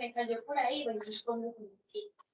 me cayó por ahí, bueno, yo pongo un poquito.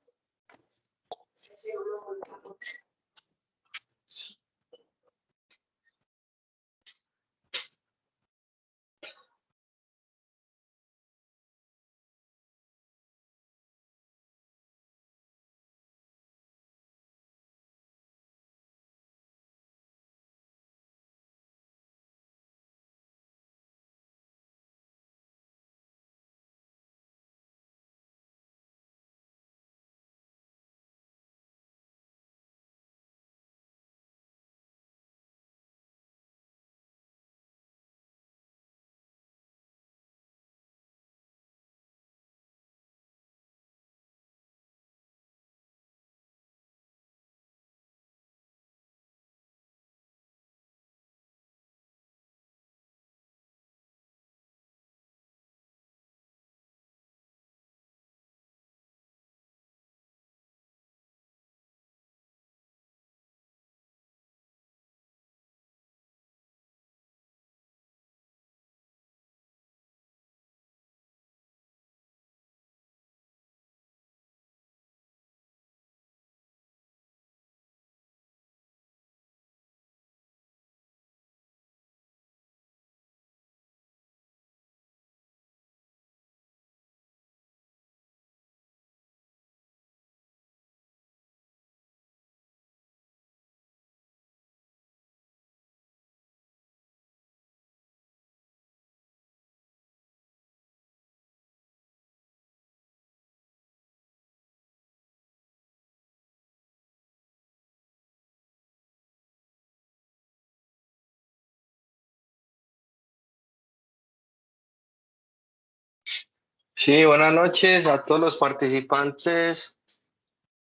Sí, buenas noches a todos los participantes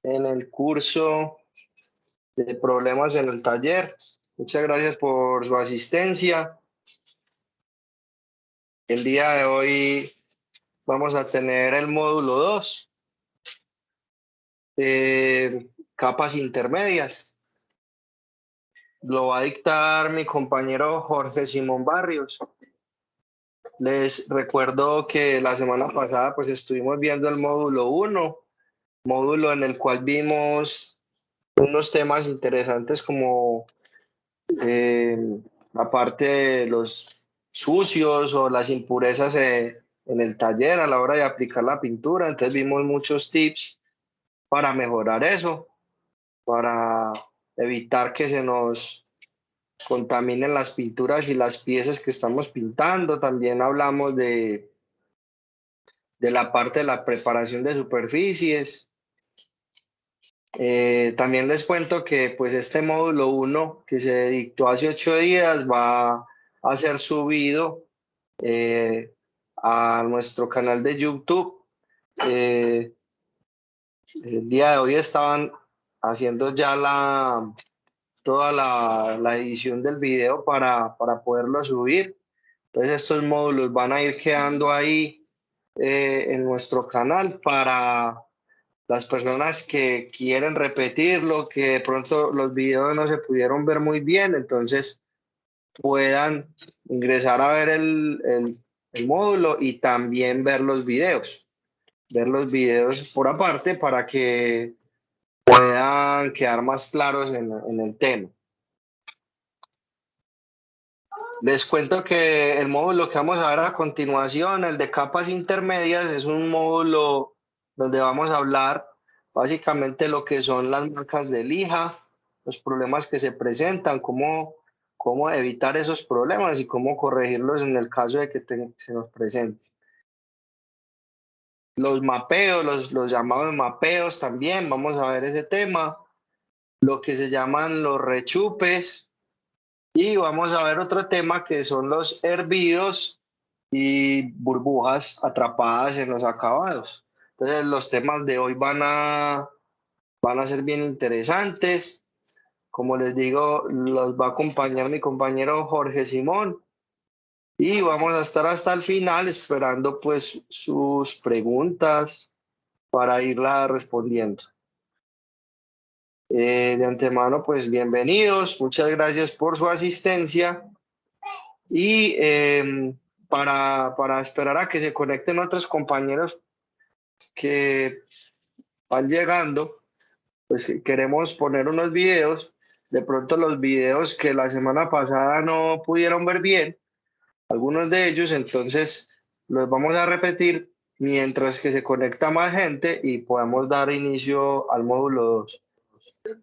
en el curso de problemas en el taller. Muchas gracias por su asistencia. El día de hoy vamos a tener el módulo 2 de capas intermedias. Lo va a dictar mi compañero Jorge Simón Barrios. Les recuerdo que la semana pasada pues estuvimos viendo el módulo 1, módulo en el cual vimos unos temas interesantes como aparte de los sucios o las impurezas en el taller a la hora de aplicar la pintura. Entonces vimos muchos tips para mejorar eso, para evitar que se nos contaminen las pinturas y las piezas que estamos pintando. También hablamos de la parte de la preparación de superficies. También les cuento que pues este módulo 1 que se dictó hace 8 días va a ser subido a nuestro canal de YouTube. El día de hoy estaban haciendo ya toda la edición del video para poderlo subir. Entonces estos módulos van a ir quedando ahí en nuestro canal para las personas que quieren repetirlo, que de pronto los videos no se pudieron ver muy bien, entonces puedan ingresar a ver el módulo y también ver los videos por aparte para que puedan quedar más claros en el tema. Les cuento que el módulo que vamos a ver a continuación, el de capas intermedias, es un módulo donde vamos a hablar básicamente lo que son las marcas de lija, los problemas que se presentan, cómo evitar esos problemas y cómo corregirlos en el caso de que se nos presenten. Los mapeos, los llamados mapeos también, vamos a ver ese tema, lo que se llaman los rechupes, y vamos a ver otro tema que son los hervidos y burbujas atrapadas en los acabados. Entonces los temas de hoy van a ser bien interesantes. Como les digo, los va a acompañar mi compañero Jorge Simón y vamos a estar hasta el final esperando pues sus preguntas para irla respondiendo. De antemano pues bienvenidos, muchas gracias por su asistencia y para esperar a que se conecten otros compañeros que van llegando, pues que queremos poner unos videos. De pronto los videos que la semana pasada no pudieron ver bien, algunos de ellos, entonces los vamos a repetir mientras que se conecta más gente y podamos dar inicio al módulo 2.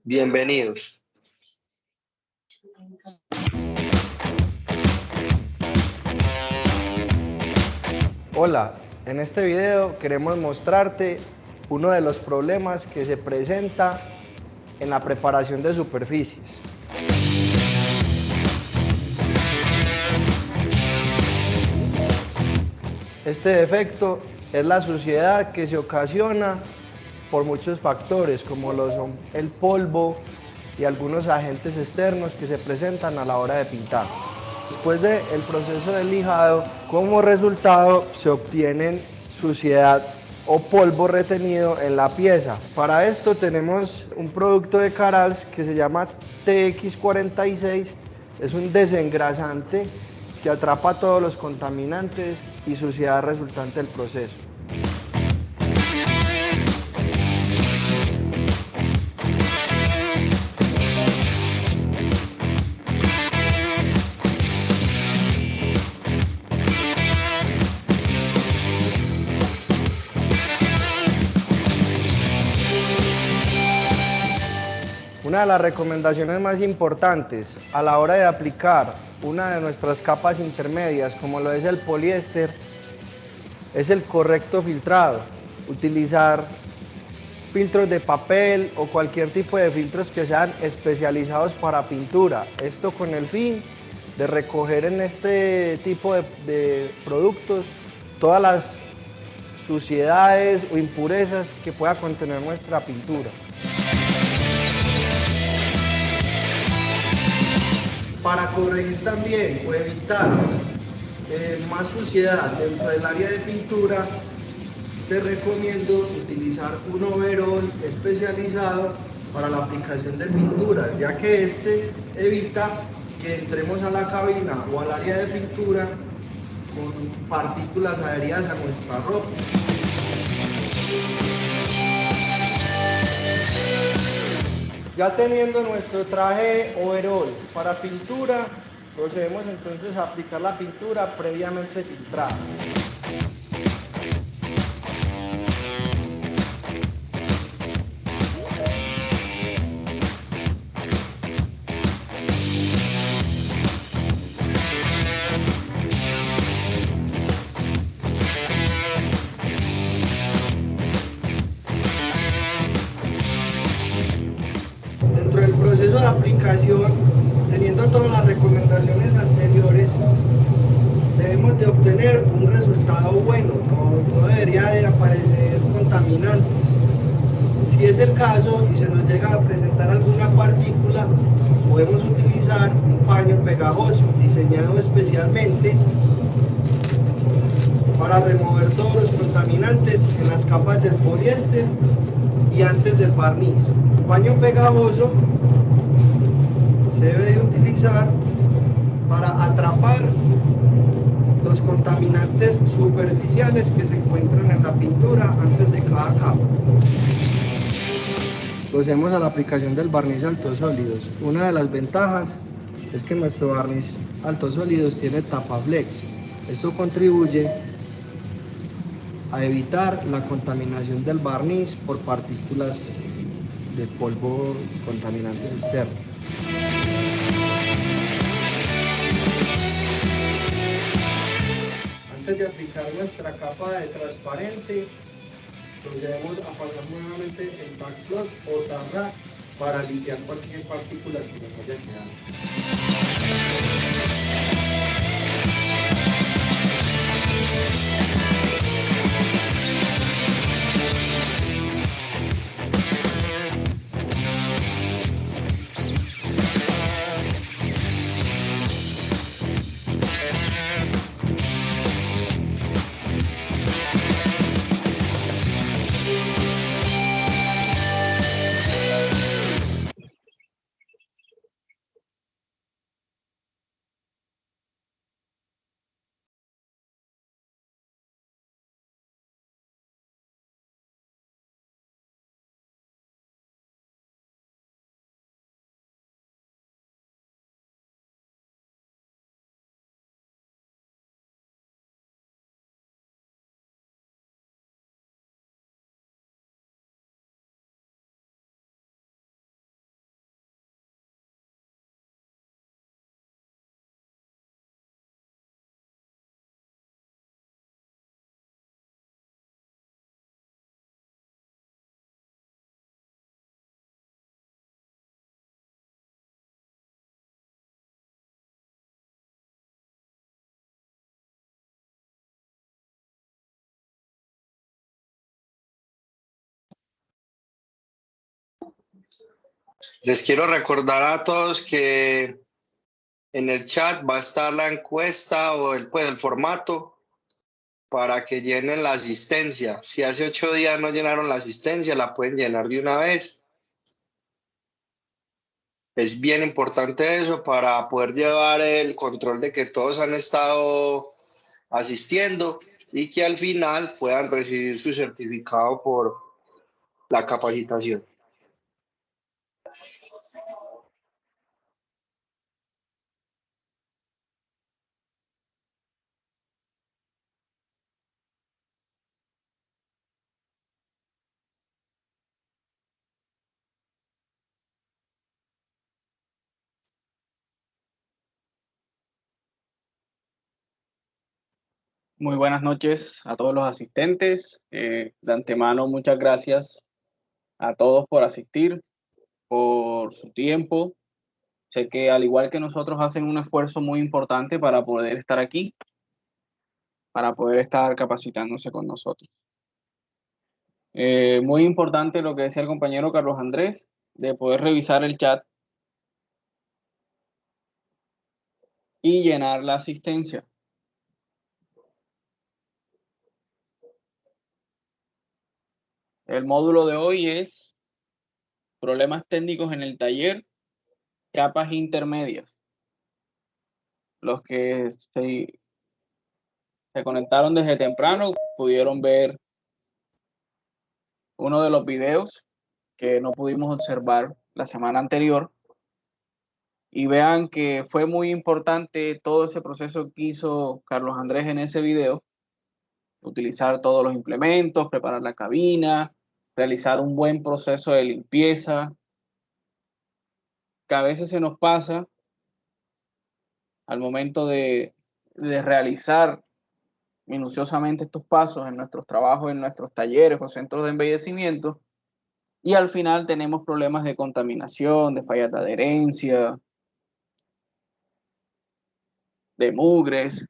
Bienvenidos. Hola, en este video queremos mostrarte uno de los problemas que se presenta en la preparación de superficies. Este defecto es la suciedad que se ocasiona por muchos factores, como lo son el polvo y algunos agentes externos que se presentan a la hora de pintar. Después del proceso de lijado, como resultado se obtienen suciedad o polvo retenido en la pieza. Para esto tenemos un producto de Carals que se llama TX46, es un desengrasante que atrapa todos los contaminantes y suciedad resultante del proceso. Una de las recomendaciones más importantes a la hora de aplicar una de nuestras capas intermedias, como lo es el poliéster, es el correcto filtrado. Utilizar filtros de papel o cualquier tipo de filtros que sean especializados para pintura. Esto con el fin de recoger en este tipo de productos todas las suciedades o impurezas que pueda contener nuestra pintura. Para corregir también o evitar más suciedad dentro del área de pintura, te recomiendo utilizar un overol especializado para la aplicación de pintura, ya que este evita que entremos a la cabina o al área de pintura con partículas adheridas a nuestra ropa. Ya teniendo nuestro traje overol para pintura, procedemos entonces a aplicar la pintura previamente filtrada. Dentro del proceso de aplicación, teniendo todas las recomendaciones anteriores, debemos de obtener un resultado bueno, no debería de aparecer contaminantes. Si es el caso y se nos llega a presentar alguna partícula, podemos utilizar un paño pegajoso diseñado especialmente para remover todos los contaminantes en las capas del poliéster y antes del barniz. El paño pegajoso se debe de utilizar para atrapar los contaminantes superficiales que se encuentran en la pintura antes de cada capa. Procedemos a la aplicación del barniz altos sólidos. Una de las ventajas es que nuestro barniz altos sólidos tiene tapa flex. Esto contribuye a evitar la contaminación del barniz por partículas de polvo contaminantes externos. Antes de aplicar nuestra capa de transparente, procedemos a pasar nuevamente el backcloth o tarra para limpiar cualquier partícula que nos haya Les quiero recordar a todos que en el chat va a estar la encuesta o el formato para que llenen la asistencia. Si hace 8 días no llenaron la asistencia, la pueden llenar de una vez. Es bien importante eso para poder llevar el control de que todos han estado asistiendo y que al final puedan recibir su certificado por la capacitación. Muy buenas noches a todos los asistentes. De antemano, muchas gracias a todos por asistir, por su tiempo. Sé que al igual que nosotros hacen un esfuerzo muy importante para poder estar aquí, para poder estar capacitándose con nosotros. Muy importante lo que decía el compañero Carlos Andrés, de poder revisar el chat y llenar la asistencia. El módulo de hoy es problemas técnicos en el taller, capas intermedias. Los que se conectaron desde temprano pudieron ver uno de los videos que no pudimos observar la semana anterior y vean que fue muy importante todo ese proceso que hizo Carlos Andrés en ese video, utilizar todos los implementos, preparar la cabina, realizar un buen proceso de limpieza, que a veces se nos pasa al momento de realizar minuciosamente estos pasos en nuestros trabajos, en nuestros talleres o centros de embellecimiento, y al final tenemos problemas de contaminación, de fallas de adherencia, de mugres,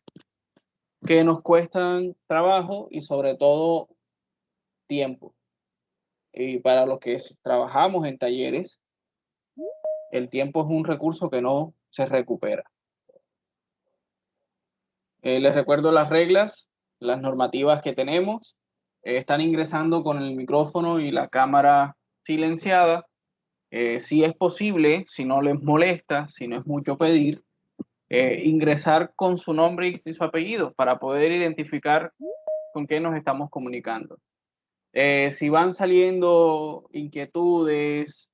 que nos cuestan trabajo y sobre todo tiempo. Y para los que trabajamos en talleres, el tiempo es un recurso que no se recupera. Les recuerdo las reglas, las normativas que tenemos. Están ingresando con el micrófono y la cámara silenciada. Si es posible, si no les molesta, si no es mucho pedir, ingresar con su nombre y su apellido para poder identificar con qué nos estamos comunicando. Si van saliendo inquietudes,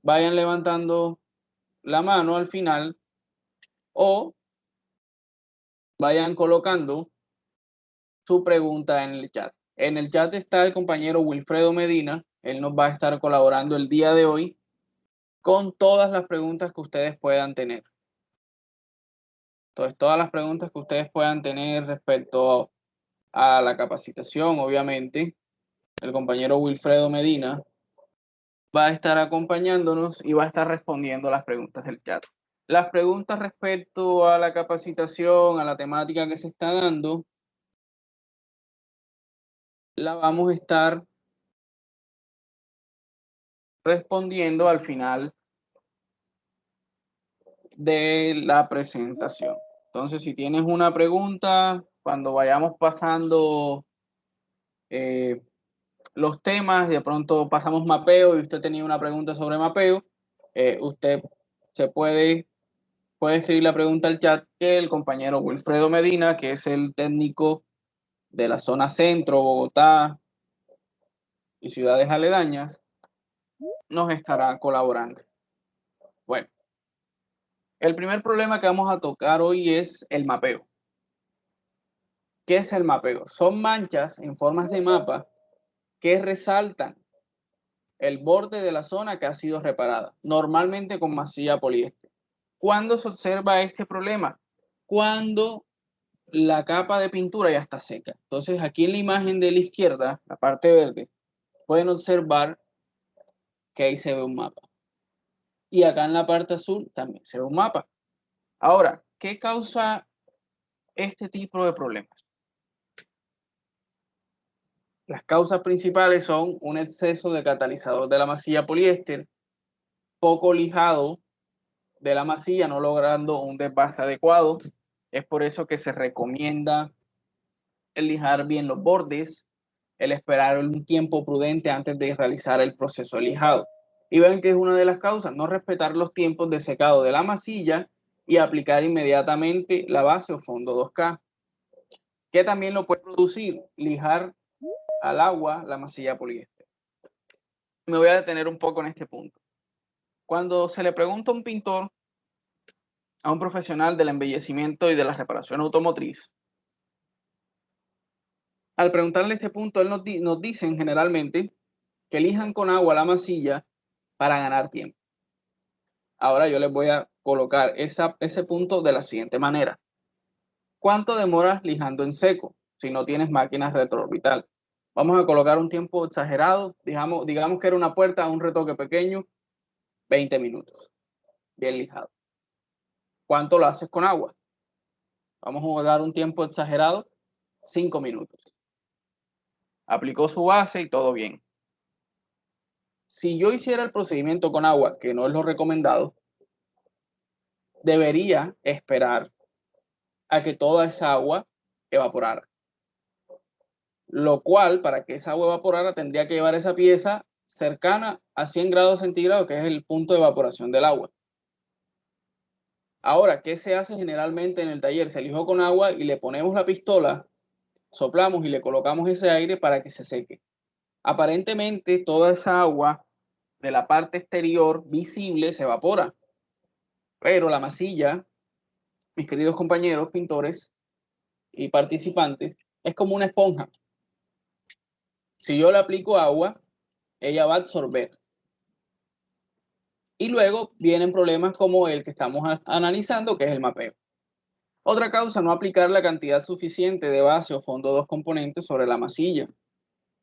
vayan levantando la mano al final o vayan colocando su pregunta en el chat. En el chat está el compañero Wilfredo Medina. Él nos va a estar colaborando el día de hoy con todas las preguntas que ustedes puedan tener. Entonces, todas las preguntas que ustedes puedan tener respecto a la capacitación, obviamente, el compañero Wilfredo Medina va a estar acompañándonos y va a estar respondiendo las preguntas del chat. Las preguntas respecto a la capacitación, a la temática que se está dando, la vamos a estar respondiendo al final de la presentación. Entonces, si tienes una pregunta, cuando vayamos pasando los temas, de pronto pasamos mapeo y usted tenía una pregunta sobre mapeo, usted se puede escribir la pregunta al chat que el compañero Wilfredo Medina, que es el técnico de la zona centro, Bogotá y ciudades aledañas, nos estará colaborando. Bueno, el primer problema que vamos a tocar hoy es el mapeo. ¿Qué es el mapeo? Son manchas en formas de mapa que resaltan el borde de la zona que ha sido reparada, normalmente con masilla poliéster. ¿Cuándo se observa este problema? Cuando la capa de pintura ya está seca. Entonces, aquí en la imagen de la izquierda, la parte verde, pueden observar que ahí se ve un mapa. Y acá en la parte azul también se ve un mapa. Ahora, ¿qué causa este tipo de problemas? Las causas principales son un exceso de catalizador de la masilla poliéster, poco lijado de la masilla, no logrando un desbaste adecuado. Es por eso que se recomienda el lijar bien los bordes, el esperar un tiempo prudente antes de realizar el proceso de lijado. Y ven que es una de las causas, no respetar los tiempos de secado de la masilla y aplicar inmediatamente la base o fondo 2K. ¿Qué también lo puede producir? Lijar al agua la masilla poliéster. Me voy a detener un poco en este punto. Cuando se le pregunta a un pintor, a un profesional del embellecimiento y de la reparación automotriz, al preguntarle este punto, él nos dicen generalmente que lijan con agua la masilla para ganar tiempo. Ahora yo les voy a colocar ese punto de la siguiente manera. ¿Cuánto demoras lijando en seco si no tienes máquinas retroorbital? Vamos a colocar un tiempo exagerado. Digamos que era una puerta, un retoque pequeño, 20 minutos. Bien lijado. ¿Cuánto lo haces con agua? Vamos a dar un tiempo exagerado, 5 minutos. Aplicó su base y todo bien. Si yo hiciera el procedimiento con agua, que no es lo recomendado, debería esperar a que toda esa agua evaporara. Lo cual, para que esa agua evaporara, tendría que llevar esa pieza cercana a 100 grados centígrados, que es el punto de evaporación del agua. Ahora, ¿qué se hace generalmente en el taller? Se lijó con agua y le ponemos la pistola, soplamos y le colocamos ese aire para que se seque. Aparentemente, toda esa agua de la parte exterior visible se evapora, pero la masilla, mis queridos compañeros pintores y participantes, es como una esponja. Si yo le aplico agua, ella va a absorber. Y luego vienen problemas como el que estamos analizando, que es el mapeo. Otra causa, no aplicar la cantidad suficiente de base o fondo 2 componentes sobre la masilla.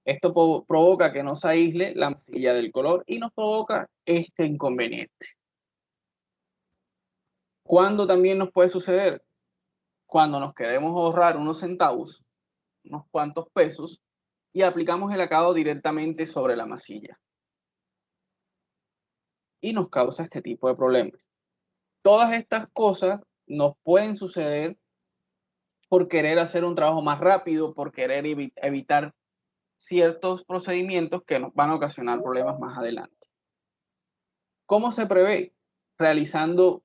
Esto provoca que no se aísle la masilla del color y nos provoca este inconveniente. ¿Cuándo también nos puede suceder? Cuando nos queremos ahorrar unos centavos, unos cuantos pesos, y aplicamos el acabado directamente sobre la masilla. Y nos causa este tipo de problemas. Todas estas cosas nos pueden suceder por querer hacer un trabajo más rápido, por querer evitar ciertos procedimientos que nos van a ocasionar problemas más adelante. ¿Cómo se prevé? Realizando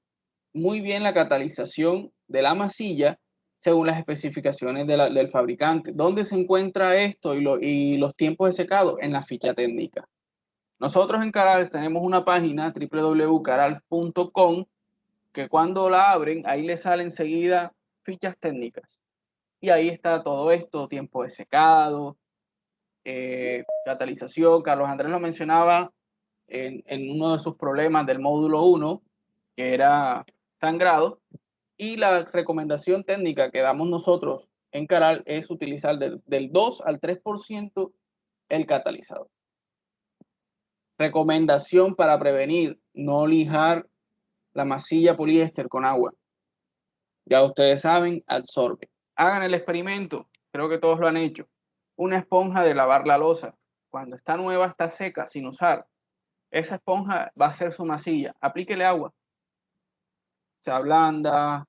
muy bien la catalización de la masilla según las especificaciones del fabricante. ¿Dónde se encuentra esto y los tiempos de secado? En la ficha técnica. Nosotros en Carals tenemos una página www.carals.com que cuando la abren, ahí les sale enseguida fichas técnicas. Y ahí está todo esto, tiempo de secado, catalización. Carlos Andrés lo mencionaba en uno de sus problemas del módulo 1, que era sangrado. Y la recomendación técnica que damos nosotros en Caral es utilizar del 2 al 3% el catalizador. Recomendación para prevenir: no lijar la masilla poliéster con agua. Ya ustedes saben, absorbe. Hagan el experimento, creo que todos lo han hecho. Una esponja de lavar la loza. Cuando está nueva, está seca, sin usar. Esa esponja va a ser su masilla. Aplíquele agua. Se ablanda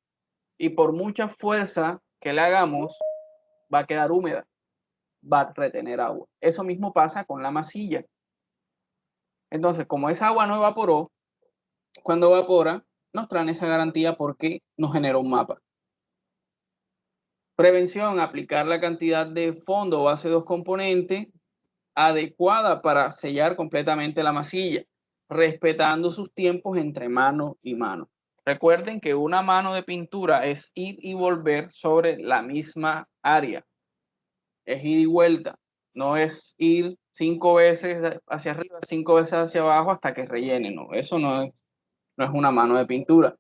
y por mucha fuerza que le hagamos, va a quedar húmeda. Va a retener agua. Eso mismo pasa con la masilla. Entonces, como esa agua no evaporó, cuando evapora, nos traen esa garantía porque nos genera un mapa. Prevención: aplicar la cantidad de fondo o base 2 componentes adecuada para sellar completamente la masilla, respetando sus tiempos entre mano y mano. Recuerden que una mano de pintura es ir y volver sobre la misma área. Es ir y vuelta. No es ir 5 veces hacia arriba, 5 veces hacia abajo hasta que rellene. No, eso no es una mano de pintura.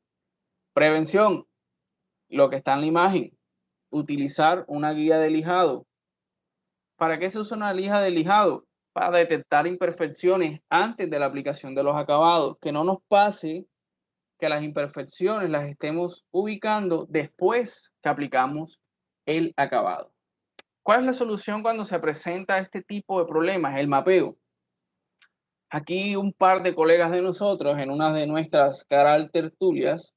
Prevención: lo que está en la imagen. Utilizar una guía de lijado. ¿Para qué se usa una lija de lijado? Para detectar imperfecciones antes de la aplicación de los acabados. Que no nos pase que las imperfecciones las estemos ubicando después que aplicamos el acabado. ¿Cuál es la solución cuando se presenta este tipo de problemas? El mapeo. Aquí un par de colegas de nosotros en una de nuestras Caral tertulias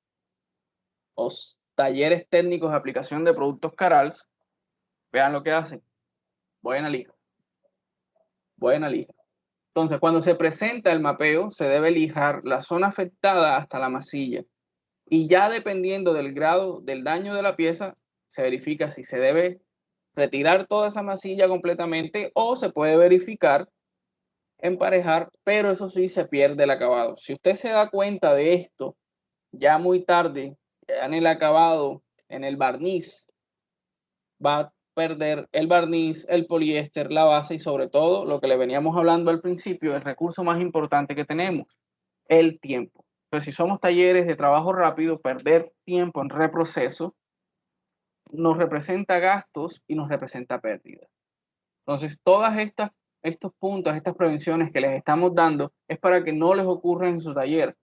o talleres técnicos de aplicación de productos Carals, vean lo que hacen. Buena lija. Buena lija. Entonces, cuando se presenta el mapeo, se debe lijar la zona afectada hasta la masilla. Y ya dependiendo del grado del daño de la pieza, se verifica si se debe retirar toda esa masilla completamente o se puede verificar, emparejar, pero eso sí se pierde el acabado. Si usted se da cuenta de esto ya muy tarde, ya en el acabado, en el barniz, va a perder el barniz, el poliéster, la base y sobre todo lo que le veníamos hablando al principio, el recurso más importante que tenemos, el tiempo. Pues si somos talleres de trabajo rápido, perder tiempo en reproceso nos representa gastos y nos representa pérdidas. Entonces, estos puntos, estas prevenciones que les estamos dando es para que no les ocurra en su taller,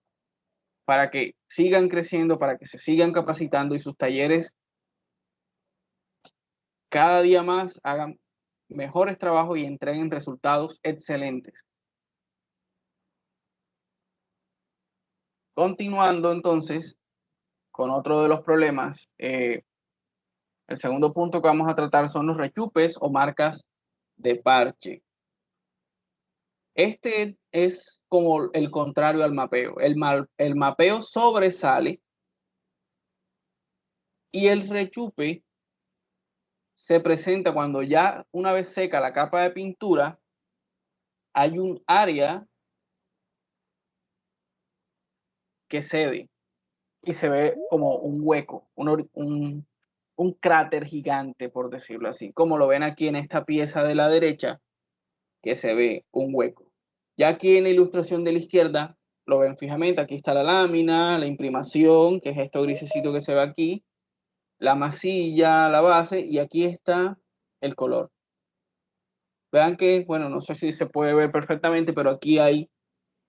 para que sigan creciendo, para que se sigan capacitando y sus talleres cada día más hagan mejores trabajos y entreguen resultados excelentes. Continuando entonces con otro de los problemas, el segundo punto que vamos a tratar son los rechupes o marcas de parche. Este es como el contrario al mapeo. El mapeo sobresale y el rechupe se presenta cuando ya una vez seca la capa de pintura, hay un área que cede y se ve como un hueco, un cráter gigante, por decirlo así, como lo ven aquí en esta pieza de la derecha, que se ve un hueco. Ya aquí en la ilustración de la izquierda, lo ven fijamente, aquí está la lámina, la imprimación, que es esto grisecito que se ve aquí, la masilla, la base, y aquí está el color. Vean que, bueno, no sé si se puede ver perfectamente, pero aquí hay,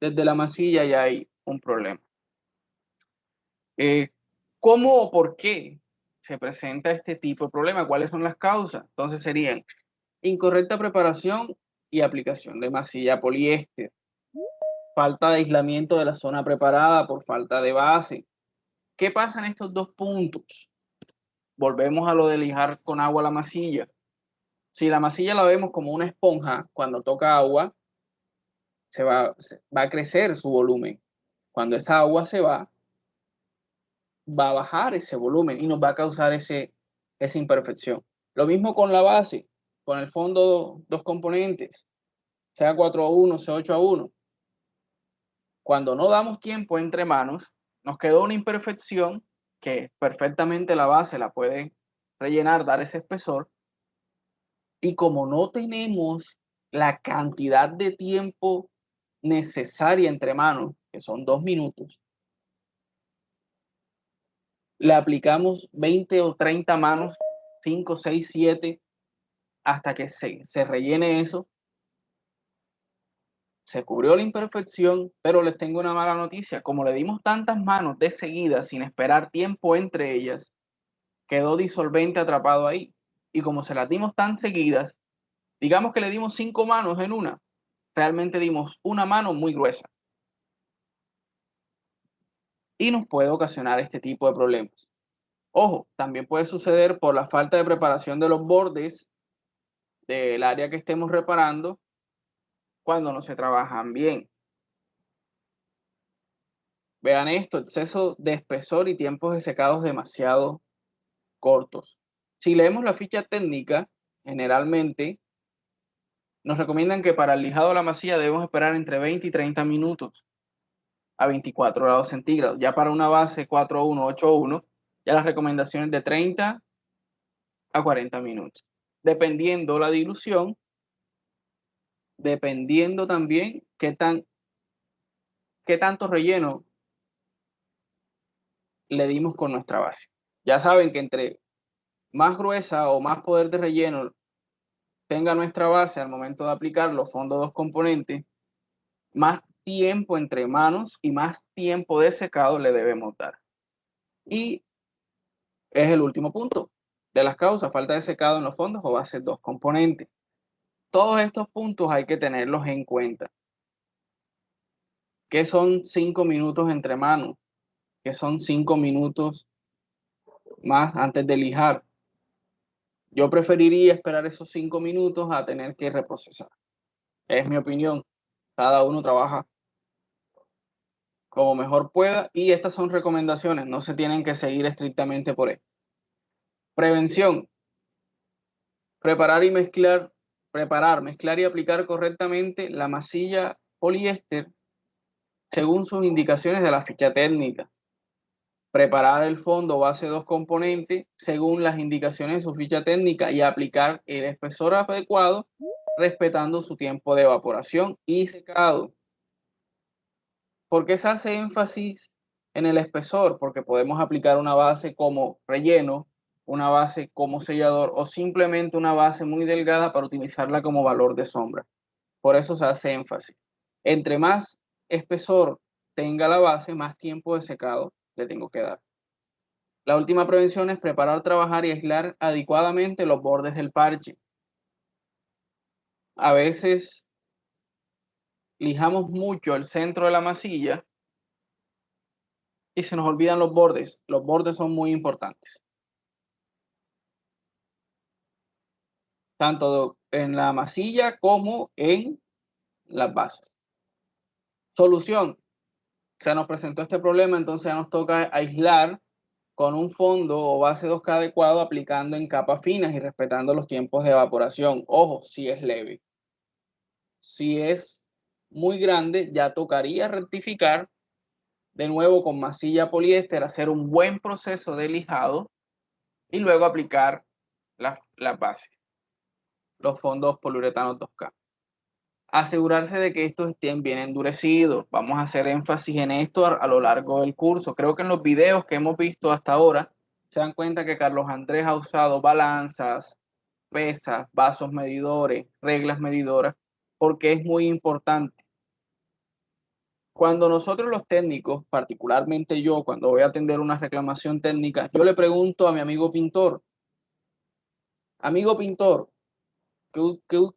desde la masilla ya hay un problema. ¿Cómo o por qué se presenta este tipo de problema? ¿Cuáles son las causas? Entonces serían incorrecta preparación y aplicación de masilla poliéster, falta de aislamiento de la zona preparada por falta de base. ¿Qué pasa en estos dos puntos? Volvemos a lo de lijar con agua la masilla. Si la masilla la vemos como una esponja, cuando toca agua, va a crecer su volumen. Cuando esa agua se va a bajar ese volumen y nos va a causar esa imperfección. Lo mismo con la base, con el fondo dos componentes, sea 4:1, sea 8:1. Cuando no damos tiempo entre manos, nos quedó una imperfección que perfectamente la base la puede rellenar, dar ese espesor, y como no tenemos la cantidad de tiempo necesaria entre manos, que son 2 minutos, le aplicamos 20 o 30 manos, 5, 6, 7, hasta que se rellene eso. Se cubrió la imperfección, pero les tengo una mala noticia. Como le dimos tantas manos de seguida sin esperar tiempo entre ellas, quedó disolvente atrapado ahí. Y como se las dimos tan seguidas, digamos que le dimos 5 manos en una, realmente dimos una mano muy gruesa. Y nos puede ocasionar este tipo de problemas. Ojo, también puede suceder por la falta de preparación de los bordes del área que estemos reparando cuando no se trabajan bien. Vean esto, exceso de espesor y tiempos de secados demasiado cortos. Si leemos la ficha técnica, generalmente nos recomiendan que para el lijado de la masilla debemos esperar entre 20 y 30 minutos a 24 grados centígrados. Ya para una base 4:1, 8:1, ya las recomendaciones de 30 a 40 minutos. Dependiendo la dilución, dependiendo también qué tanto relleno le dimos con nuestra base. Ya saben que entre más gruesa o más poder de relleno tenga nuestra base al momento de aplicar los fondos dos componentes, más tiempo entre manos y más tiempo de secado le debemos dar. Y es el último punto. de las causas, falta de secado en los fondos o bases dos componentes. Todos estos puntos hay que tenerlos en cuenta. ¿Qué son 5 minutos entre manos? ¿Qué son 5 minutos más antes de lijar? Yo preferiría esperar esos 5 minutos a tener que reprocesar. Es mi opinión. Cada uno trabaja como mejor pueda y estas son recomendaciones, no se tienen que seguir estrictamente por esto. Prevención. Preparar, mezclar y aplicar correctamente la masilla poliéster según sus indicaciones de la ficha técnica. Preparar el fondo base dos componentes según las indicaciones de su ficha técnica y aplicar el espesor adecuado respetando su tiempo de evaporación y secado. ¿Por qué se hace énfasis en el espesor? Porque podemos aplicar una base como relleno, una base como sellador o simplemente una base muy delgada para utilizarla como valor de sombra. Por eso se hace énfasis. Entre más espesor tenga la base, más tiempo de secado le tengo que dar. La última prevención es preparar, trabajar y aislar adecuadamente los bordes del parche. A veces lijamos mucho el centro de la masilla y se nos olvidan los bordes. Los bordes son muy importantes. Tanto en la masilla como en las bases. Solución. Se nos presentó este problema, entonces ya nos toca aislar con un fondo o base 2K adecuado aplicando en capas finas y respetando los tiempos de evaporación. Ojo, si es leve. Si es muy grande, ya tocaría rectificar de nuevo con masilla poliéster, hacer un buen proceso de lijado y luego aplicar las bases, los fondos poliuretanos 2K. Asegurarse de que estos estén bien endurecidos. Vamos a hacer énfasis en esto a lo largo del curso. Creo que en los videos que hemos visto hasta ahora se dan cuenta que Carlos Andrés ha usado balanzas, pesas, vasos medidores, reglas medidoras, porque es muy importante. Cuando nosotros los técnicos, particularmente yo, cuando voy a atender una reclamación técnica, yo le pregunto a mi amigo pintor,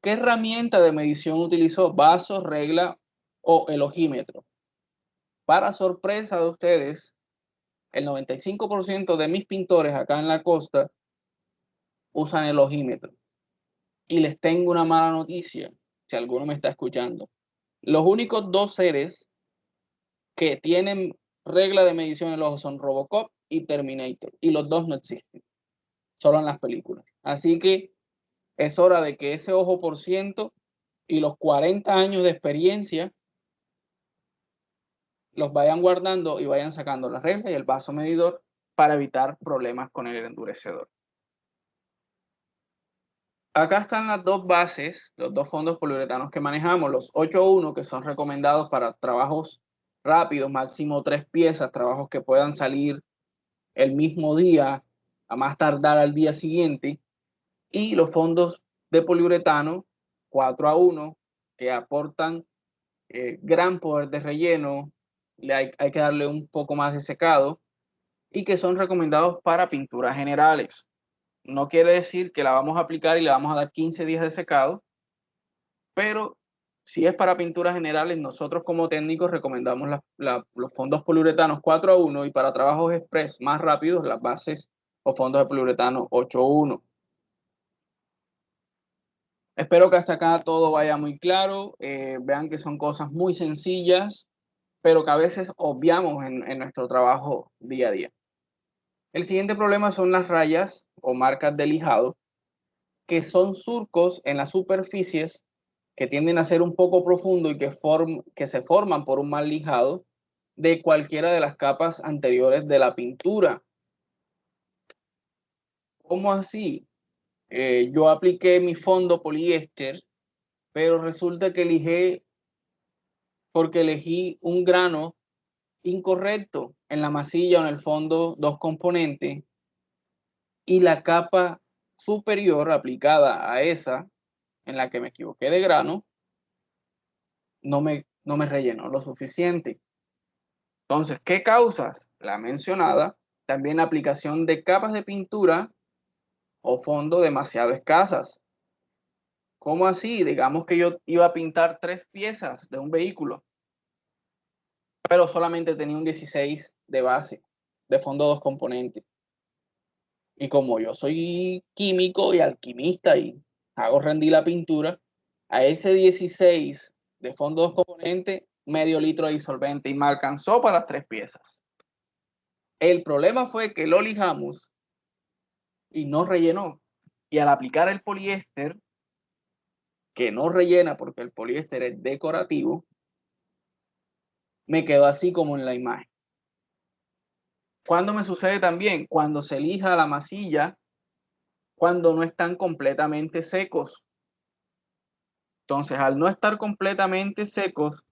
¿qué herramienta de medición utilizó? ¿Vasos, regla o el ojímetro? Para sorpresa de ustedes, el 95% de mis pintores acá en la costa usan el ojímetro. Y les tengo una mala noticia, si alguno me está escuchando. Los únicos dos seres que tienen regla de medición en el ojo son Robocop y Terminator. Y los dos no existen, solo en las películas. Así que es hora de que ese ojo por ciento y los 40 años de experiencia los vayan guardando y vayan sacando la regla y el vaso medidor para evitar problemas con el endurecedor. Acá están las dos bases, los dos fondos poliuretanos que manejamos, los 8.1 que son recomendados para trabajos rápidos, máximo 3 piezas, trabajos que puedan salir el mismo día, a más tardar al día siguiente, y los fondos de poliuretano 4.1 que aportan gran poder de relleno, hay que darle un poco más de secado y que son recomendados para pinturas generales. No quiere decir que la vamos a aplicar y le vamos a dar 15 días de secado, pero si es para pinturas generales, nosotros como técnicos recomendamos los fondos poliuretanos 4.1 y para trabajos express más rápidos, las bases o fondos de poliuretano 8.1. Espero que hasta acá todo vaya muy claro. Vean que son cosas muy sencillas, pero que a veces obviamos en nuestro trabajo día a día. El siguiente problema son las rayas o marcas de lijado, que son surcos en las superficies que tienden a ser un poco profundo y que se forman por un mal lijado de cualquiera de las capas anteriores de la pintura. ¿Cómo así? Yo apliqué mi fondo poliéster, pero resulta que lijé porque elegí un grano incorrecto en la masilla o en el fondo dos componentes y la capa superior aplicada a esa en la que me equivoqué de grano no me rellenó lo suficiente. Entonces, ¿qué causas? La mencionada, también la aplicación de capas de pintura o fondo demasiado escasas. ¿Cómo así? Digamos que yo iba a pintar 3 piezas de un vehículo, pero solamente tenía un 16 de base, de fondo 2 componentes. Y como yo soy químico y alquimista y hago rendir la pintura, a ese 16 de fondo 2 componentes, medio litro de disolvente y me alcanzó para las 3 piezas. El problema fue que lo lijamos y no rellenó. Y al aplicar el poliéster, que no rellena porque el poliéster es decorativo, me quedó así como en la imagen. ¿Cuándo me sucede también? Cuando se lija la masilla, cuando no están completamente secos. Entonces, al no estar completamente secos,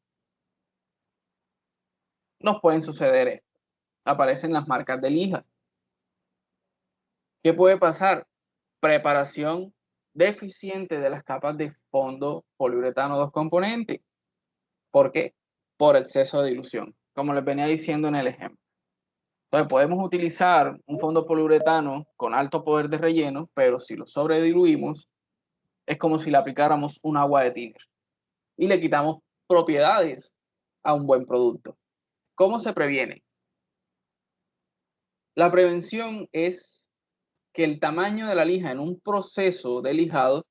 nos pueden suceder esto. Aparecen las marcas de lija. ¿Qué puede pasar? Preparación deficiente de las capas de fondo poliuretano 2 componentes. ¿Por qué? Por exceso de dilución, como les venía diciendo en el ejemplo. Entonces, podemos utilizar un fondo poliuretano con alto poder de relleno, pero si lo sobrediluimos, es como si le aplicáramos un agua de tiner y le quitamos propiedades a un buen producto. ¿Cómo se previene? La prevención es que el tamaño de la lija en un proceso de lijado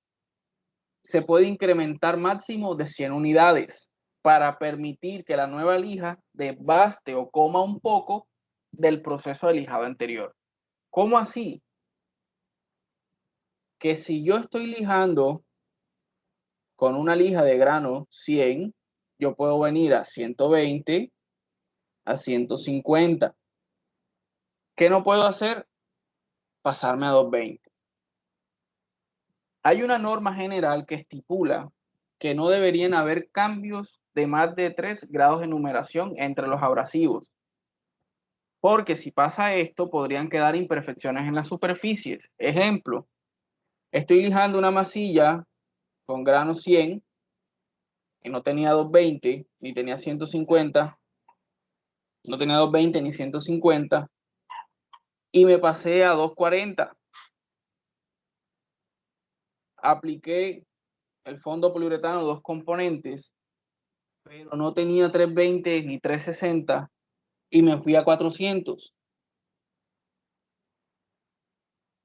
se puede incrementar máximo de 100 unidades para permitir que la nueva lija devaste o coma un poco del proceso de lijado anterior. ¿Cómo así? Que si yo estoy lijando con una lija de grano 100, yo puedo venir a 120, a 150. ¿Qué no puedo hacer? Pasarme a 220. Hay una norma general que estipula que no deberían haber cambios de más de 3 grados de numeración entre los abrasivos, porque si pasa esto podrían quedar imperfecciones en las superficies. Ejemplo, estoy lijando una masilla con grano 100, que no tenía 220 ni tenía 150, no tenía 220 ni 150, y me pasé a 240. Apliqué el fondo poliuretano 2 componentes, pero no tenía 320 ni 360 y me fui a 400.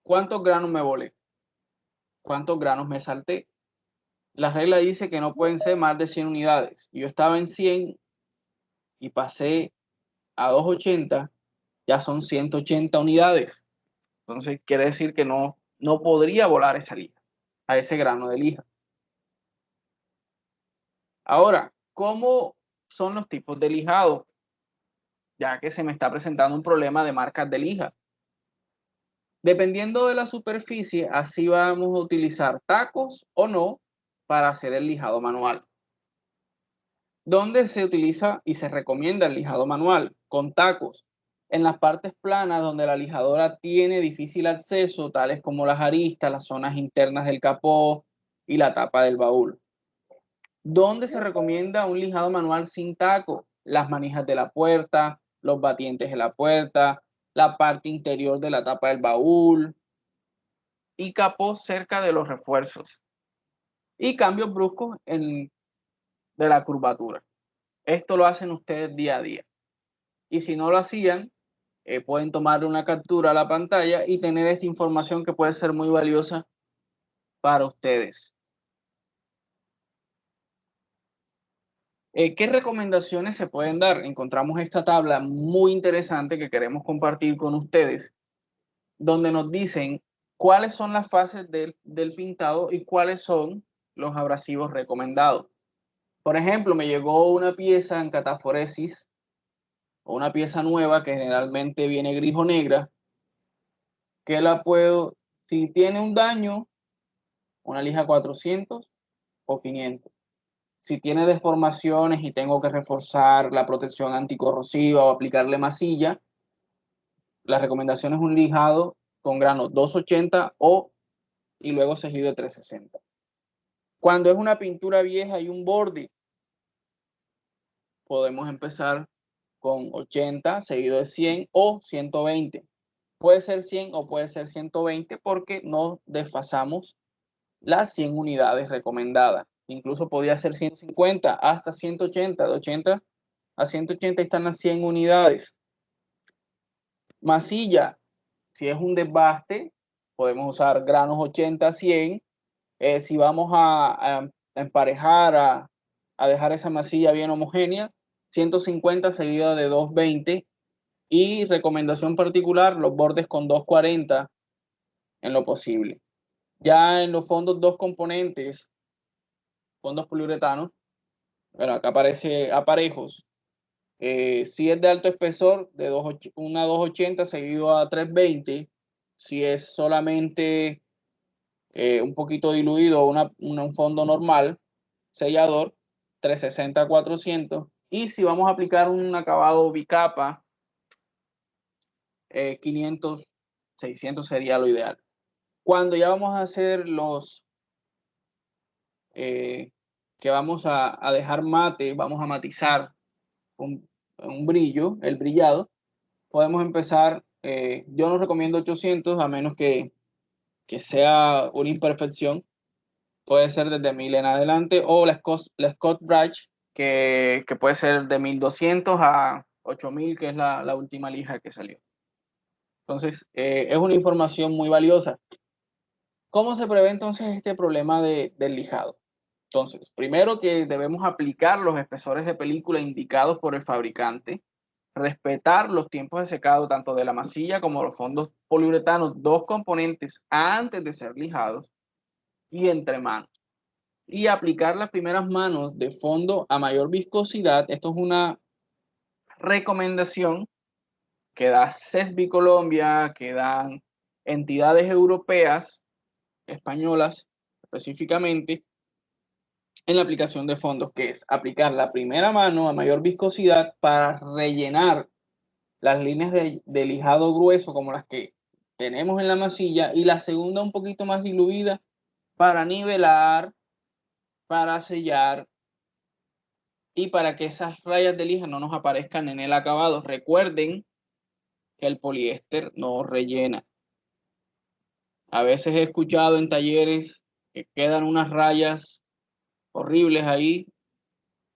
¿Cuántos granos me volé? ¿Cuántos granos me salté? La regla dice que no pueden ser más de 100 unidades. Yo estaba en 100 y pasé a 280, ya son 180 unidades. Entonces quiere decir que no podría volar esa lija, a ese grano de lija. Ahora, ¿cómo son los tipos de lijado? Ya que se me está presentando un problema de marcas de lija. Dependiendo de la superficie, así vamos a utilizar tacos o no para hacer el lijado manual. ¿Dónde se utiliza y se recomienda el lijado manual? Con tacos. En las partes planas donde la lijadora tiene difícil acceso, tales como las aristas, las zonas internas del capó y la tapa del baúl. ¿Dónde se recomienda un lijado manual sin taco? Las manijas de la puerta, los batientes de la puerta, la parte interior de la tapa del baúl y capó cerca de los refuerzos. Y cambios bruscos de la curvatura. Esto lo hacen ustedes día a día. Y si no lo hacían, pueden tomar una captura a la pantalla y tener esta información que puede ser muy valiosa para ustedes. ¿Qué recomendaciones se pueden dar? Encontramos esta tabla muy interesante que queremos compartir con ustedes, donde nos dicen cuáles son las fases del pintado y cuáles son los abrasivos recomendados. Por ejemplo, me llegó una pieza en cataforesis o una pieza nueva que generalmente viene gris o negra, que la puedo, si tiene un daño, una lija 400 o 500. Si tiene deformaciones y tengo que reforzar la protección anticorrosiva o aplicarle masilla, la recomendación es un lijado con grano 280 y luego seguido de 360. Cuando es una pintura vieja y un borde, podemos empezar con 80 seguido de 100 o 120. Puede ser 100 o puede ser 120 porque no desfasamos las 100 unidades recomendadas. Incluso podía ser 150 hasta 180, de 80 a 180 están las 100 unidades. Masilla, si es un desbaste, podemos usar granos 80 a 100. Si vamos a emparejar, a dejar esa masilla bien homogénea, 150 seguido de 220. Y recomendación particular, los bordes con 240 en lo posible. Ya en los fondos dos componentes, fondos poliuretanos, bueno, acá aparece aparejos. Si es de alto espesor, de una 280 seguido a 320. Si es solamente un poquito diluido, un fondo normal, sellador, 360 a 400. Y si vamos a aplicar un acabado bicapa, 500, 600 sería lo ideal. Cuando ya vamos a hacer los que vamos a dejar mate, vamos a matizar un brillo, el brillado, podemos empezar, yo no recomiendo 800 a menos que sea una imperfección, puede ser desde 1000 en adelante, o la Scott Brach, que puede ser de 1200 a 8000, que es la última lija que salió. Entonces, es una información muy valiosa. ¿Cómo se prevé entonces este problema del lijado? Entonces, primero que debemos aplicar los espesores de película indicados por el fabricante, respetar los tiempos de secado tanto de la masilla como los fondos poliuretanos, dos componentes antes de ser lijados y entre manos. Y aplicar las primeras manos de fondo a mayor viscosidad. Esto es una recomendación que da CESBI Colombia, que dan entidades europeas, españolas específicamente, en la aplicación de fondos, que es aplicar la primera mano a mayor viscosidad para rellenar las líneas de lijado grueso como las que tenemos en la masilla, y la segunda un poquito más diluida para nivelar, para sellar y para que esas rayas de lija no nos aparezcan en el acabado. Recuerden que el poliéster no rellena. A veces he escuchado en talleres que quedan unas rayas horribles ahí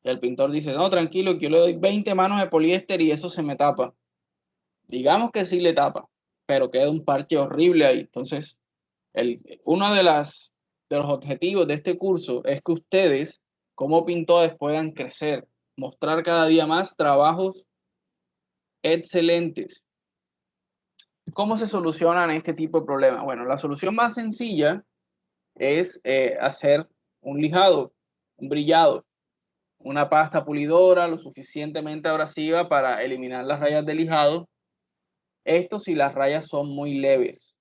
y el pintor dice, no, tranquilo, que yo le doy 20 manos de poliéster y eso se me tapa. Digamos que sí le tapa, pero queda un parche horrible ahí. Entonces, uno de los objetivos de este curso es que ustedes, como pintores, puedan crecer, mostrar cada día más trabajos excelentes. ¿Cómo se solucionan este tipo de problemas? Bueno, la solución más sencilla es hacer un lijado, un brillado, una pasta pulidora lo suficientemente abrasiva para eliminar las rayas de lijado. Esto si las rayas son muy leves.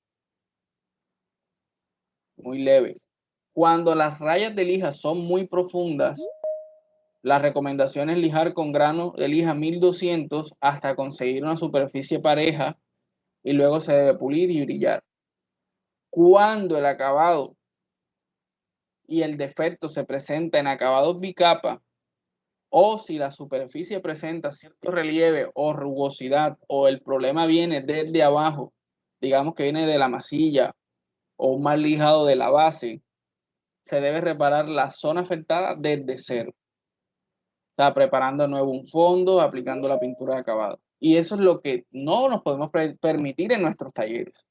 Muy leves. Cuando las rayas de lija son muy profundas, la recomendación es lijar con grano de lija 1200 hasta conseguir una superficie pareja y luego se debe pulir y brillar. Cuando el acabado y el defecto se presenta en acabados bicapa, o si la superficie presenta cierto relieve o rugosidad, o el problema viene desde abajo, digamos que viene de la masilla o un mal lijado de la base, se debe reparar la zona afectada desde cero. Está preparando de nuevo un fondo, aplicando la pintura de acabado. Y eso es lo que no nos podemos permitir en nuestros talleres.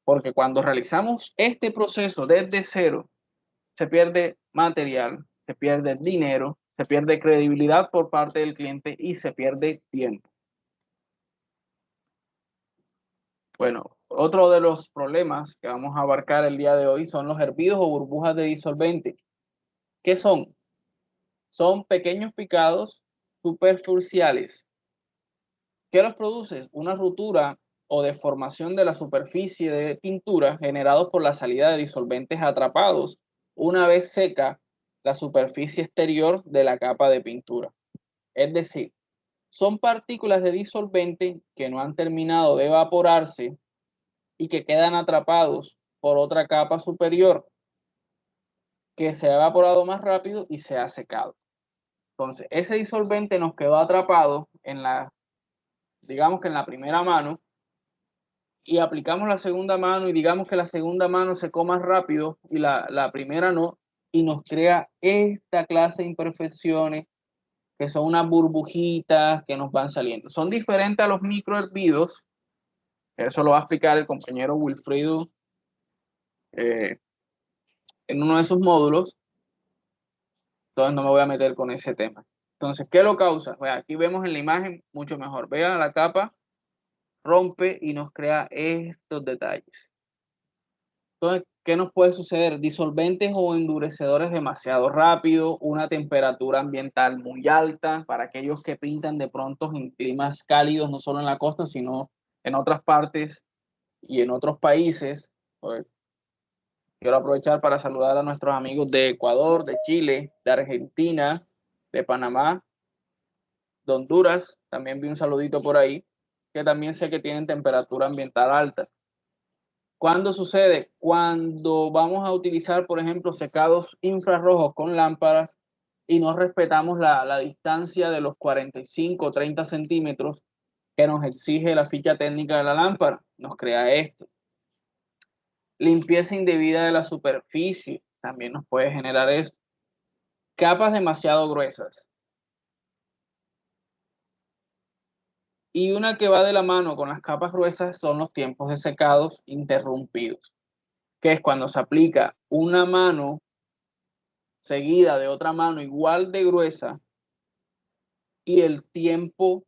Porque cuando realizamos este proceso desde cero, se pierde material, se pierde dinero, se pierde credibilidad por parte del cliente y se pierde tiempo. Bueno, otro de los problemas que vamos a abarcar el día de hoy son los hervidos o burbujas de disolvente. ¿Qué son? Son pequeños picados superficiales. ¿Qué los produce? Una ruptura o deformación de la superficie de pintura generados por la salida de disolventes atrapados una vez seca la superficie exterior de la capa de pintura. Es decir, son partículas de disolvente que no han terminado de evaporarse y que quedan atrapados por otra capa superior que se ha evaporado más rápido y se ha secado. Entonces, ese disolvente nos quedó atrapado en digamos que en la primera mano, y aplicamos la segunda mano y digamos que la segunda mano secó más rápido y la primera no, y nos crea esta clase de imperfecciones que son unas burbujitas que nos van saliendo. Son diferentes a los microhervidos, eso lo va a explicar el compañero Wilfrido en uno de sus módulos, entonces no me voy a meter con ese tema. Entonces, ¿qué lo causa? Bueno, aquí vemos en la imagen mucho mejor. Vean la capa, rompe y nos crea estos detalles. Entonces, ¿qué nos puede suceder? Disolventes o endurecedores demasiado rápido, una temperatura ambiental muy alta para aquellos que pintan de pronto en climas cálidos, no solo en la costa, sino en otras partes y en otros países. Pues, quiero aprovechar para saludar a nuestros amigos de Ecuador, de Chile, de Argentina, de Panamá, de Honduras. También vi un saludito por ahí, que también sé que tienen temperatura ambiental alta. ¿Cuándo sucede? Cuando vamos a utilizar, por ejemplo, secados infrarrojos con lámparas y no respetamos la distancia de los 45 o 30 centímetros que nos exige la ficha técnica de la lámpara. Nos crea esto. Limpieza indebida de la superficie también nos puede generar eso. Capas demasiado gruesas. Y una que va de la mano con las capas gruesas son los tiempos de secados interrumpidos, que es cuando se aplica una mano seguida de otra mano igual de gruesa y el tiempo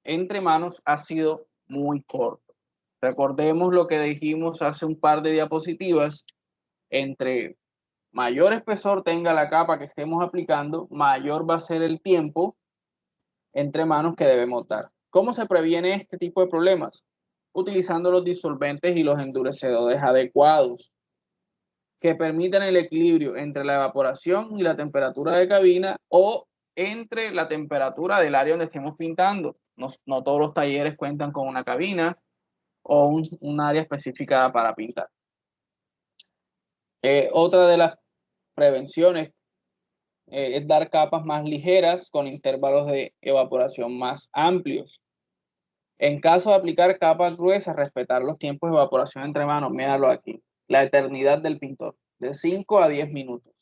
entre manos ha sido muy corto. Recordemos lo que dijimos hace un par de diapositivas, entre mayor espesor tenga la capa que estemos aplicando, mayor va a ser el tiempo entre manos que debemos dar. ¿Cómo se previene este tipo de problemas? Utilizando los disolventes y los endurecedores adecuados que permitan el equilibrio entre la evaporación y la temperatura de cabina o entre la temperatura del área donde estemos pintando. No todos los talleres cuentan con una cabina o un área específica para pintar. Otra de las prevenciones es dar capas más ligeras con intervalos de evaporación más amplios. En caso de aplicar capas gruesas, respetar los tiempos de evaporación entre manos. Míralo aquí. La eternidad del pintor, de 5 a 10 minutos.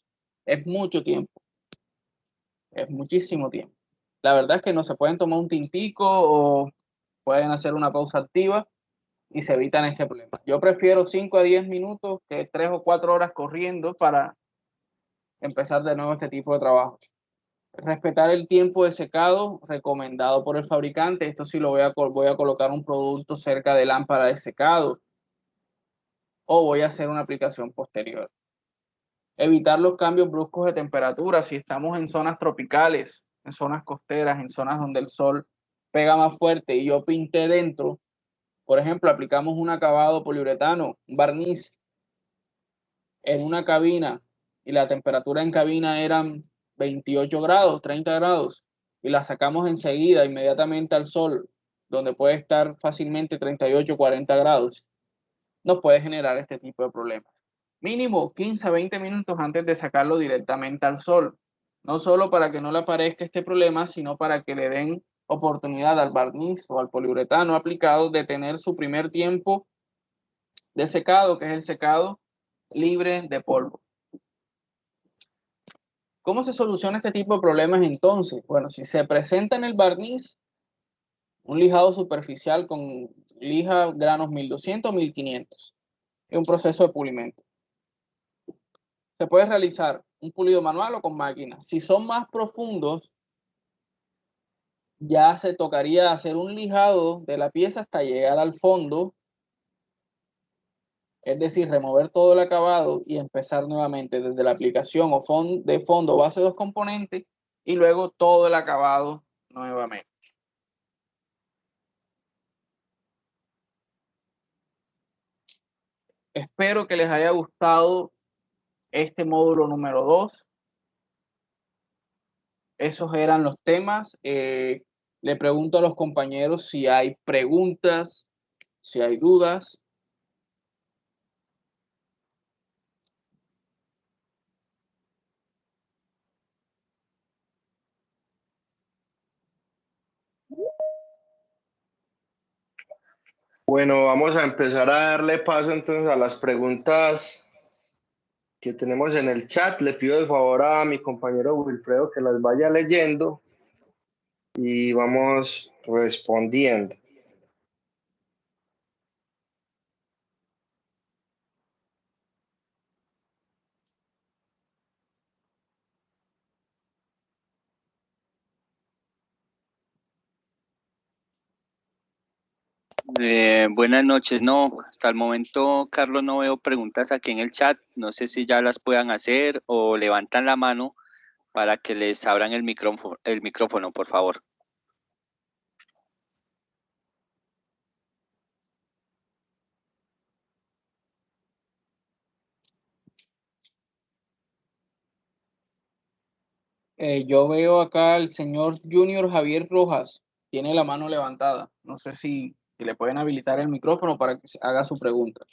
Es mucho tiempo, es muchísimo tiempo. La verdad es que no se pueden tomar un tintico o pueden hacer una pausa activa y se evitan este problema. Yo prefiero 5 a 10 minutos que 3 o 4 horas corriendo para empezar de nuevo este tipo de trabajo. Respetar el tiempo de secado recomendado por el fabricante. Esto sí lo voy a colocar un producto cerca de lámpara de secado o voy a hacer una aplicación posterior. Evitar los cambios bruscos de temperatura. Si estamos en zonas tropicales, en zonas costeras, en zonas donde el sol pega más fuerte y yo pinté dentro, por ejemplo, aplicamos un acabado poliuretano, un barniz en una cabina y la temperatura en cabina eran 28 grados, 30 grados y la sacamos enseguida, inmediatamente al sol, donde puede estar fácilmente 38, 40 grados, nos puede generar este tipo de problemas. Mínimo 15 a 20 minutos antes de sacarlo directamente al sol, no solo para que no le aparezca este problema, sino para que le den oportunidad al barniz o al poliuretano aplicado de tener su primer tiempo de secado, que es el secado libre de polvo. ¿Cómo se soluciona este tipo de problemas entonces? Bueno, si se presenta en el barniz un lijado superficial con lija granos 1200 1500, es un proceso de pulimento. Se puede realizar un pulido manual o con máquina. Si son más profundos, ya se tocaría hacer un lijado de la pieza hasta llegar al fondo, es decir, remover todo el acabado y empezar nuevamente desde la aplicación o de fondo base dos componentes y luego todo el acabado nuevamente. Espero que les haya gustado este módulo número 2. Esos eran los temas. Le pregunto a los compañeros si hay preguntas, si hay dudas. Bueno, vamos a empezar a darle paso entonces a las preguntas que tenemos en el chat. Le pido el favor a mi compañero Wilfredo que las vaya leyendo y vamos respondiendo. Buenas noches. No, hasta el momento, Carlos, no veo preguntas aquí en el chat. No sé si ya las puedan hacer o levantan la mano para que les abran el micrófono, por favor. Yo veo acá al señor Junior Javier Rojas, tiene la mano levantada. No sé si le pueden habilitar el micrófono para que haga su pregunta.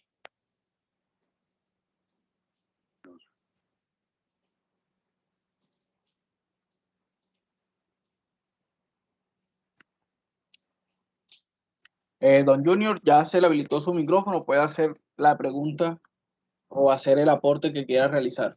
Don Junior, ya se le habilitó su micrófono, puede hacer la pregunta o hacer el aporte que quiera realizar.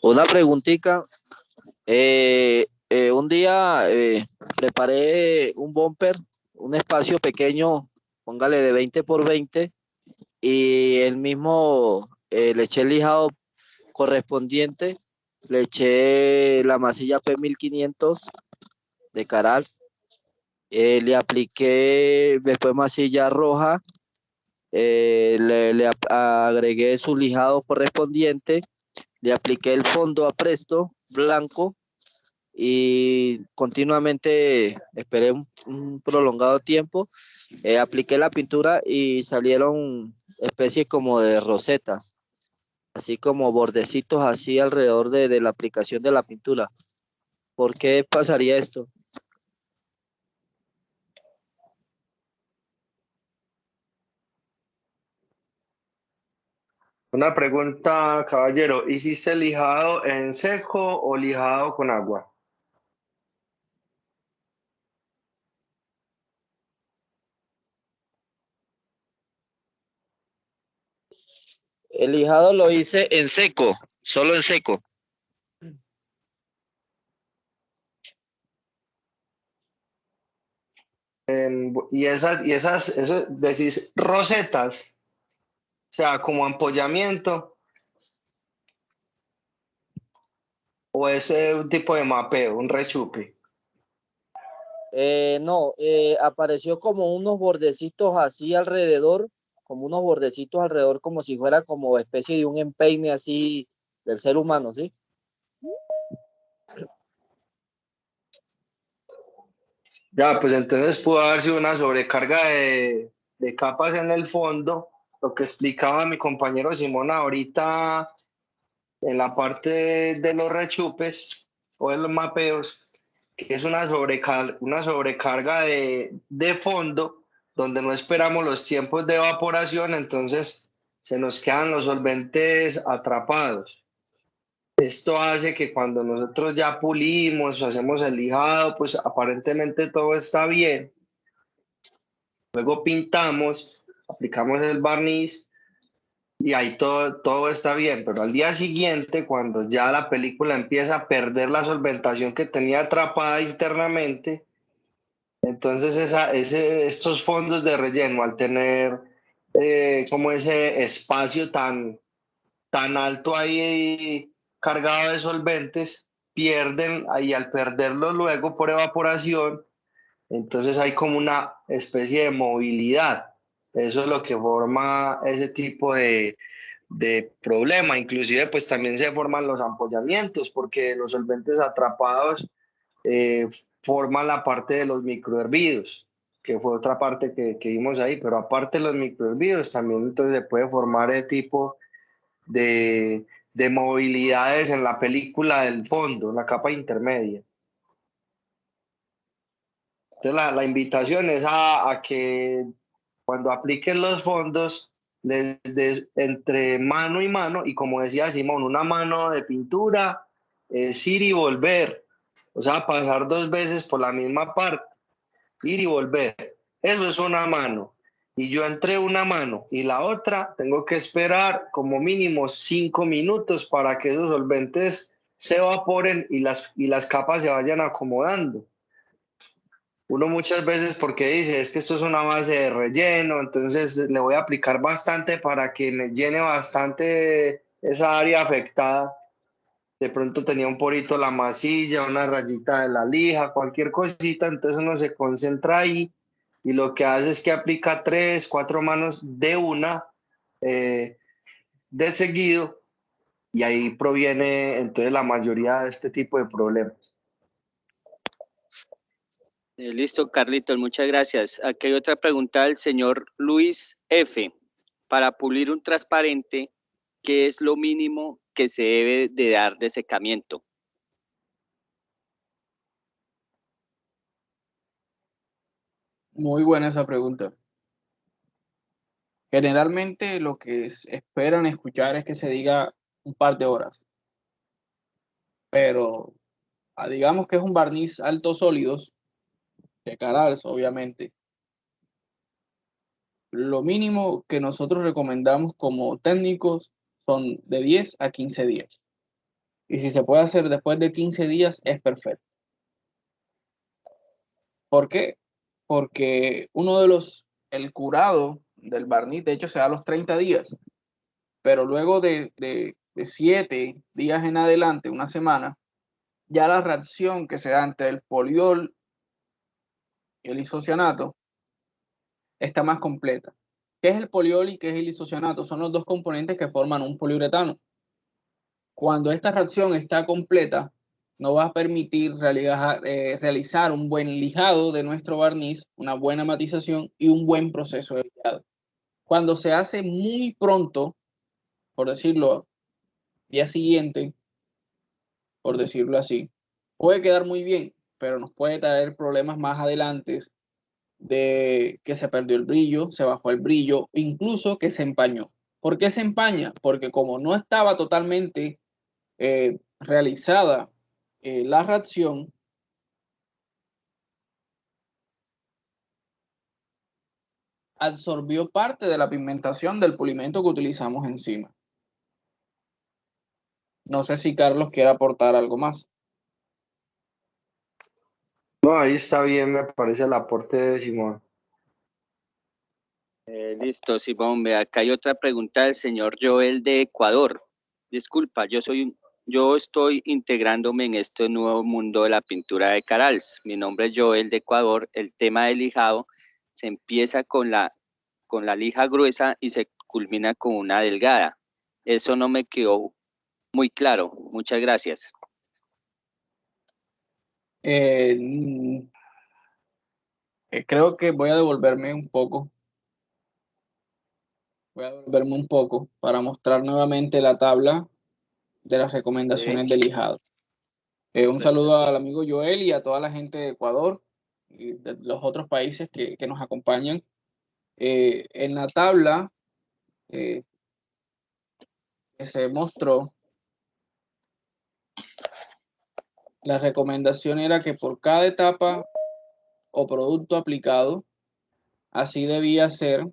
Una preguntita. Un día preparé un bumper, un espacio pequeño, póngale de 20 por 20, y el mismo le eché el lijado correspondiente, le eché la masilla P1500 de Caral, le apliqué después masilla roja, agregué su lijado correspondiente, le apliqué el fondo a presto blanco y continuamente esperé un prolongado tiempo, apliqué la pintura y salieron especies como de rosetas, así como bordecitos así alrededor de la aplicación de la pintura. ¿Por qué pasaría esto? Una pregunta, caballero. ¿Hiciste lijado en seco o lijado con agua? El lijado lo hice en seco, solo en seco. Eso decís rosetas, o sea, como ampollamiento o ese un tipo de mapeo, un rechupe. No, apareció como unos bordecitos así alrededor, como unos bordecitos alrededor, como si fuera como especie de un empeine así del ser humano, ¿sí? Ya, pues entonces pudo haber sido una sobrecarga de capas en el fondo, lo que explicaba mi compañero Simón ahorita en la parte de los rechupes o de los mapeos, que es una sobrecarga de fondo donde no esperamos los tiempos de evaporación, entonces se nos quedan los solventes atrapados. Esto hace que cuando nosotros ya pulimos o hacemos el lijado, pues aparentemente todo está bien. Luego pintamos, aplicamos el barniz y ahí todo está bien, pero al día siguiente, cuando ya la película empieza a perder la solventación que tenía atrapada internamente, entonces estos fondos de relleno, al tener como ese espacio tan alto ahí cargado de solventes, pierden, y al perderlo luego por evaporación, entonces hay como una especie de movilidad. Eso es lo que forma ese tipo de problema. Inclusive pues también se forman los ampollamientos porque los solventes atrapados eh, forman la parte de los microhervidos, que fue otra parte que vimos ahí, pero aparte de los microhervidos también entonces se puede formar ese tipo de movilidades en la película del fondo, en la capa intermedia. Entonces la invitación es a que cuando apliquen los fondos, les des entre mano y mano, y como decía Simón, una mano de pintura, es ir y volver, o sea, pasar 2 veces por la misma parte, ir y volver. Eso es una mano. Y yo entre una mano y la otra, tengo que esperar como mínimo 5 minutos para que esos solventes se evaporen y las capas se vayan acomodando. Uno muchas veces porque dice, es que esto es una base de relleno, entonces le voy a aplicar bastante para que me llene bastante esa área afectada. De pronto tenía un porito la masilla, una rayita de la lija, cualquier cosita, entonces uno se concentra ahí y lo que hace es que aplica 3, 4 manos de una, de seguido, y ahí proviene entonces la mayoría de este tipo de problemas. Listo, Carlitos, muchas gracias. Aquí hay otra pregunta del señor Luis F. Para pulir un transparente, ¿qué es lo mínimo que se debe de dar de secamiento? Muy buena esa pregunta. Generalmente lo que esperan escuchar es que se diga un par de horas, pero digamos que es un barniz alto sólidos, de Carals, obviamente. Lo mínimo que nosotros recomendamos como técnicos son de 10 a 15 días. Y si se puede hacer después de 15 días, es perfecto. ¿Por qué? Porque el curado del barniz, de hecho, se da a los 30 días, pero luego de 7 días en adelante, una semana, ya la reacción que se da entre el poliol y el isocianato está más completa. ¿Qué es el poliol y qué es el isocianato? Son los dos componentes que forman un poliuretano. Cuando esta reacción está completa, nos va a permitir realizar un buen lijado de nuestro barniz, una buena matización y un buen proceso de lijado. Cuando se hace muy pronto, por decirlo, día siguiente, por decirlo así, puede quedar muy bien, pero nos puede traer problemas más adelante de que se perdió el brillo, se bajó el brillo, incluso que se empañó. ¿Por qué se empaña? Porque como no estaba totalmente realizada la reacción, absorbió parte de la pigmentación del pulimento que utilizamos encima. No sé si Carlos quiere aportar algo más. No, ahí está bien, me parece el aporte de Simón. Listo, Simón. Ve, acá hay otra pregunta del señor Joel de Ecuador. Disculpa, yo estoy integrándome en este nuevo mundo de la pintura de Carals. Mi nombre es Joel de Ecuador. El tema del lijado se empieza con la lija gruesa y se culmina con una delgada. Eso no me quedó muy claro. Muchas gracias. Creo que voy a devolverme un poco. Voy a devolverme un poco para mostrar nuevamente la tabla de las recomendaciones de lijado. Un saludo al amigo Joel y a toda la gente de Ecuador y de los otros países que nos acompañan. En la tabla que se mostró, la recomendación era que por cada etapa o producto aplicado, así debía ser